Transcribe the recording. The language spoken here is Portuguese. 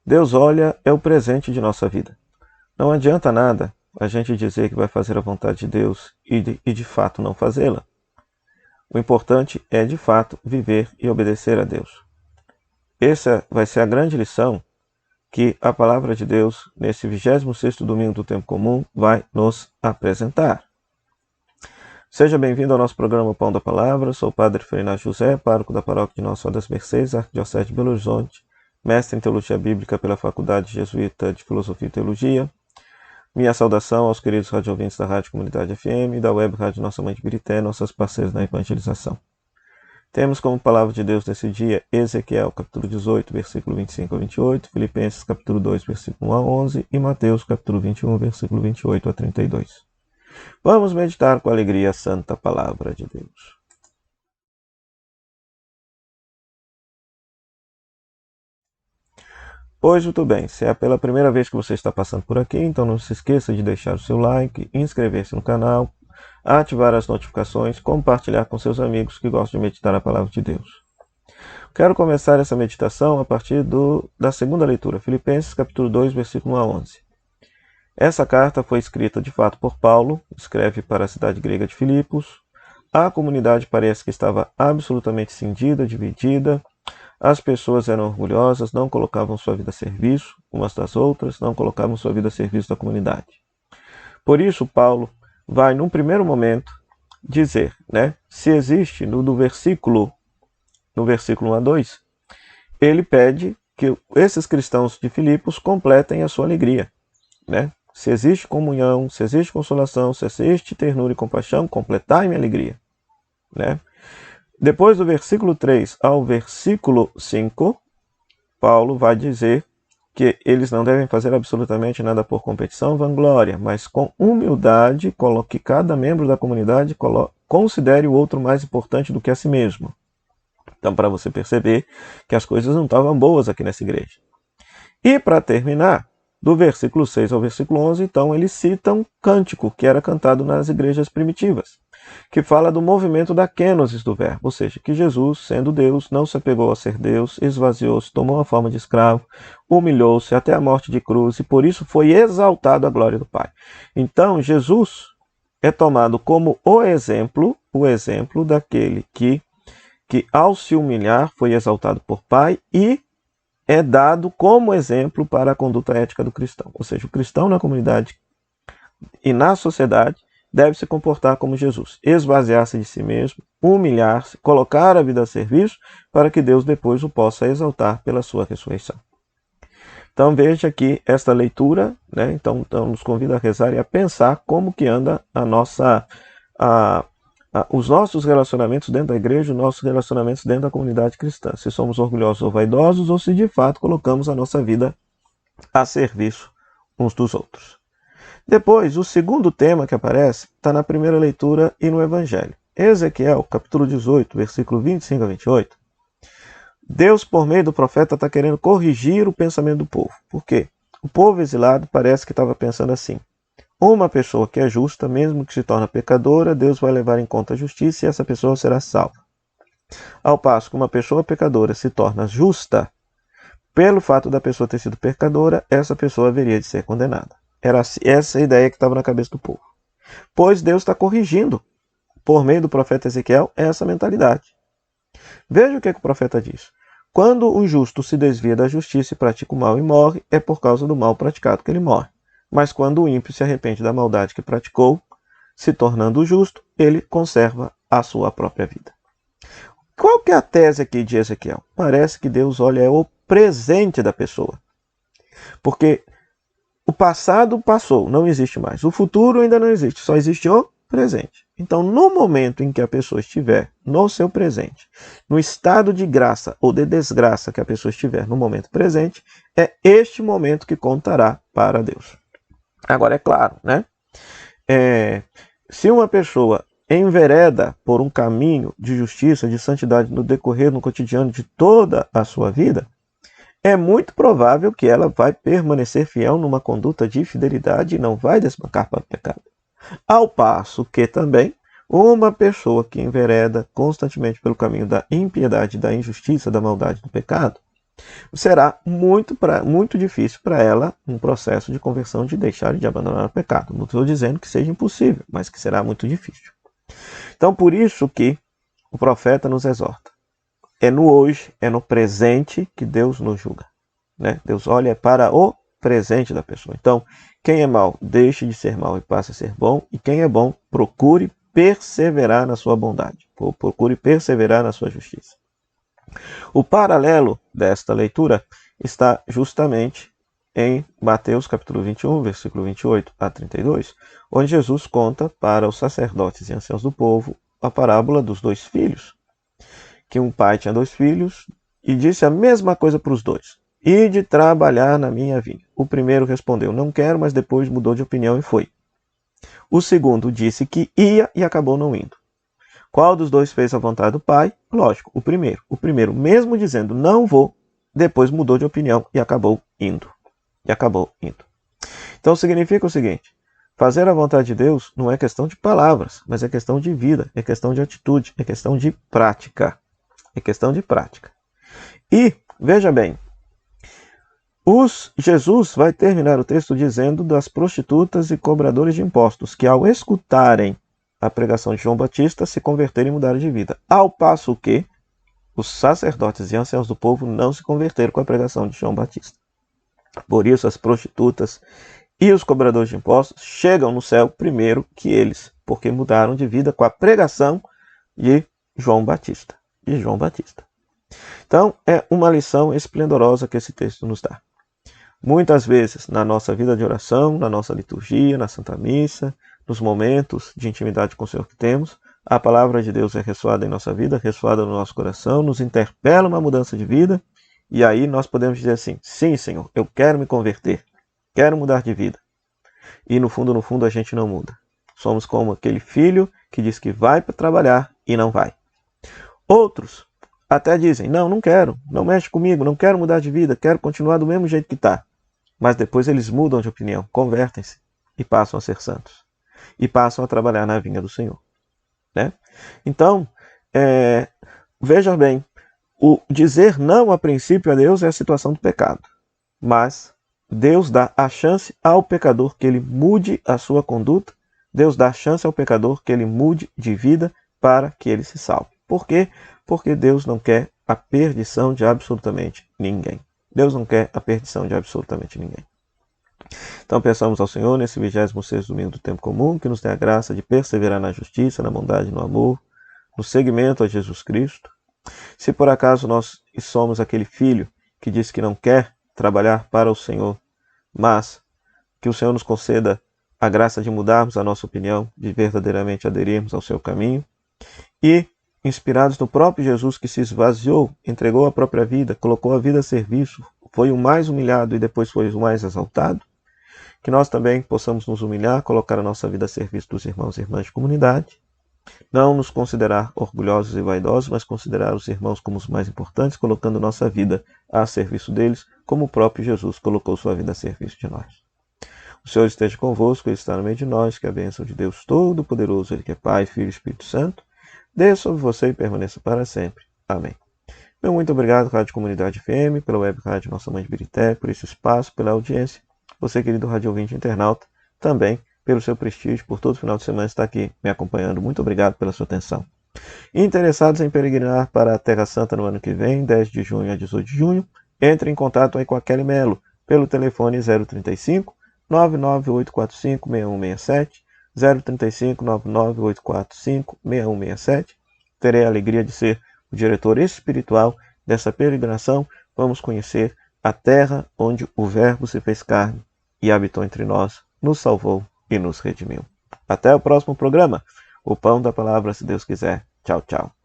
Deus olha é o presente de nossa vida. Não adianta nada a gente dizer que vai fazer a vontade de Deus e de fato não fazê-la. O importante é, de fato, viver e obedecer a Deus. Essa vai ser a grande lição que a palavra de Deus, nesse 26º domingo do tempo comum, vai nos apresentar. Seja bem-vindo ao nosso programa Pão da Palavra. Sou o Padre Frei Inácio José, pároco da paróquia de Nossa Senhora das Mercês, Arquidiocese de Belo Horizonte, mestre em Teologia Bíblica pela Faculdade Jesuíta de Filosofia e Teologia. Minha saudação aos queridos radiovintes da Rádio Comunidade FM e da Web Rádio Nossa Mãe de Birité, nossos parceiros na evangelização. Temos como palavra de Deus nesse dia Ezequiel, capítulo 18, versículo 25 a 28, Filipenses, capítulo 2, versículo 1 a 11 e Mateus, capítulo 21, versículo 28 a 32. Vamos meditar com alegria a santa palavra de Deus. Pois muito bem, se é pela primeira vez que você está passando por aqui, então não se esqueça de deixar o seu like, inscrever-se no canal, ativar as notificações, compartilhar com seus amigos que gostam de meditar a palavra de Deus. Quero começar essa meditação a partir da segunda leitura, Filipenses capítulo 2, versículo 1 a 11. Essa carta foi escrita de fato por Paulo, escreve para a cidade grega de Filipos. A comunidade parece que estava absolutamente cindida, dividida. As pessoas eram orgulhosas, não colocavam sua vida a serviço umas das outras, não colocavam sua vida a serviço da comunidade. Por isso, Paulo vai, num primeiro momento, dizer, se existe no versículo 1 a 2, ele pede que esses cristãos de Filipos completem a sua alegria. Se existe comunhão, se existe consolação, se existe ternura e compaixão, completai minha alegria. Depois do versículo 3 ao versículo 5, Paulo vai dizer que eles não devem fazer absolutamente nada por competição ou vanglória, mas com humildade, que cada membro da comunidade considere o outro mais importante do que a si mesmo. Então, para você perceber que as coisas não estavam boas aqui nessa igreja. E para terminar, do versículo 6 ao versículo 11, então, ele cita um cântico que era cantado nas igrejas primitivas, que fala do movimento da kenosis do verbo, ou seja, que Jesus, sendo Deus, não se apegou a ser Deus, esvaziou-se, tomou a forma de escravo, humilhou-se até a morte de cruz e por isso foi exaltado à glória do Pai. Então, Jesus é tomado como o exemplo daquele que ao se humilhar foi exaltado por Pai e é dado como exemplo para a conduta ética do cristão. Ou seja, o cristão na comunidade e na sociedade deve se comportar como Jesus, esvaziar-se de si mesmo, humilhar-se, colocar a vida a serviço para que Deus depois o possa exaltar pela sua ressurreição. Então veja aqui esta leitura, então nos convida a rezar e a pensar como que anda os nossos relacionamentos dentro da igreja, os nossos relacionamentos dentro da comunidade cristã. Se somos orgulhosos ou vaidosos, ou se de fato colocamos a nossa vida a serviço uns dos outros. Depois, o segundo tema que aparece está na primeira leitura e no Evangelho. Ezequiel, capítulo 18, versículo 25 a 28. Deus, por meio do profeta, está querendo corrigir o pensamento do povo. Por quê? O povo exilado parece que estava pensando assim: uma pessoa que é justa, mesmo que se torne pecadora, Deus vai levar em conta a justiça e essa pessoa será salva. Ao passo que uma pessoa pecadora se torna justa, pelo fato da pessoa ter sido pecadora, essa pessoa haveria de ser condenada. Era essa a ideia que estava na cabeça do povo. Pois Deus está corrigindo, por meio do profeta Ezequiel, essa mentalidade. Veja o que o profeta diz. Quando o justo se desvia da justiça e pratica o mal e morre, é por causa do mal praticado que ele morre. Mas quando o ímpio se arrepende da maldade que praticou, se tornando justo, ele conserva a sua própria vida. Qual que é a tese aqui de Ezequiel? Parece que Deus olha o presente da pessoa. Porque o passado passou, não existe mais. O futuro ainda não existe, só existe o presente. Então, no momento em que a pessoa estiver no seu presente, no estado de graça ou de desgraça que a pessoa estiver no momento presente, é este momento que contará para Deus. Agora, é claro, se uma pessoa envereda por um caminho de justiça, de santidade no decorrer, no cotidiano de toda a sua vida, é muito provável que ela vai permanecer fiel numa conduta de fidelidade e não vai desbancar para o pecado. Ao passo que também uma pessoa que envereda constantemente pelo caminho da impiedade, da injustiça, da maldade, do pecado, será muito difícil para ela um processo de conversão, de deixar e de abandonar o pecado. Não estou dizendo que seja impossível, mas que será muito difícil. Então, por isso que o profeta nos exorta. É no hoje, é no presente que Deus nos julga. Né? Deus olha para o presente da pessoa. Então, quem é mau, deixe de ser mau e passe a ser bom. E quem é bom, procure perseverar na sua bondade. Procure perseverar na sua justiça. O paralelo desta leitura está justamente em Mateus capítulo 21, versículo 28 a 32, onde Jesus conta para os sacerdotes e anciãos do povo a parábola dos dois filhos. Que um pai tinha dois filhos e disse a mesma coisa para os dois. Ide trabalhar na minha vinha. O primeiro respondeu, não quero, mas depois mudou de opinião e foi. O segundo disse que ia e acabou não indo. Qual dos dois fez a vontade do pai? Lógico, o primeiro. O primeiro, mesmo dizendo não vou, depois mudou de opinião e acabou indo. Então significa o seguinte, fazer a vontade de Deus não é questão de palavras, mas é questão de vida, é questão de atitude, é questão de prática. E, veja bem, Jesus vai terminar o texto dizendo das prostitutas e cobradores de impostos, que ao escutarem a pregação de João Batista se converteram e mudaram de vida. Ao passo que os sacerdotes e anciãos do povo não se converteram com a pregação de João Batista. Por isso as prostitutas e os cobradores de impostos chegam no céu primeiro que eles, porque mudaram de vida com a pregação de João Batista. Então, é uma lição esplendorosa que esse texto nos dá. Muitas vezes, na nossa vida de oração, na nossa liturgia, na Santa Missa, nos momentos de intimidade com o Senhor que temos, a palavra de Deus é ressoada em nossa vida, ressoada no nosso coração, nos interpela uma mudança de vida, e aí nós podemos dizer assim, sim, Senhor, eu quero me converter, quero mudar de vida. E no fundo a gente não muda. Somos como aquele filho que diz que vai para trabalhar e não vai. Outros até dizem, não quero, não mexe comigo, não quero mudar de vida, quero continuar do mesmo jeito que está. Mas depois eles mudam de opinião, convertem-se e passam a ser santos. E passam a trabalhar na vinha do Senhor. Né? Então, veja bem, o dizer não a princípio a Deus é a situação do pecado. Mas Deus dá a chance ao pecador que ele mude a sua conduta. Deus dá a chance ao pecador que ele mude de vida para que ele se salve. Por quê? Porque Deus não quer a perdição de absolutamente ninguém. Então peçamos ao Senhor, nesse 26º domingo do tempo comum, que nos dê a graça de perseverar na justiça, na bondade, no amor, no seguimento a Jesus Cristo. Se por acaso nós somos aquele filho que diz que não quer trabalhar para o Senhor, mas que o Senhor nos conceda a graça de mudarmos a nossa opinião, de verdadeiramente aderirmos ao seu caminho e, inspirados no próprio Jesus que se esvaziou, entregou a própria vida, colocou a vida a serviço, foi o mais humilhado e depois foi o mais exaltado, que nós também possamos nos humilhar, colocar a nossa vida a serviço dos irmãos e irmãs de comunidade, não nos considerar orgulhosos e vaidosos, mas considerar os irmãos como os mais importantes, colocando nossa vida a serviço deles, como o próprio Jesus colocou sua vida a serviço de nós. O Senhor esteja convosco, Ele está no meio de nós, que a bênção de Deus Todo-Poderoso, Ele que é Pai, Filho e Espírito Santo, desça sobre você e permaneça para sempre. Amém. Meu muito obrigado, Rádio Comunidade FM, pela web rádio Nossa Mãe de Birité, por esse espaço, pela audiência. Você, querido rádio ouvinte internauta, também pelo seu prestígio, por todo final de semana estar aqui me acompanhando. Muito obrigado pela sua atenção. Interessados em peregrinar para a Terra Santa no ano que vem, 10 de junho a 18 de junho, entre em contato aí com a Kelly Melo, pelo telefone 035 99845 6167, 035 99845 6167. Terei a alegria de ser o diretor espiritual dessa peregrinação. Vamos conhecer a terra onde o Verbo se fez carne e habitou entre nós, nos salvou e nos redimiu. Até o próximo programa. O Pão da Palavra, se Deus quiser. Tchau, tchau.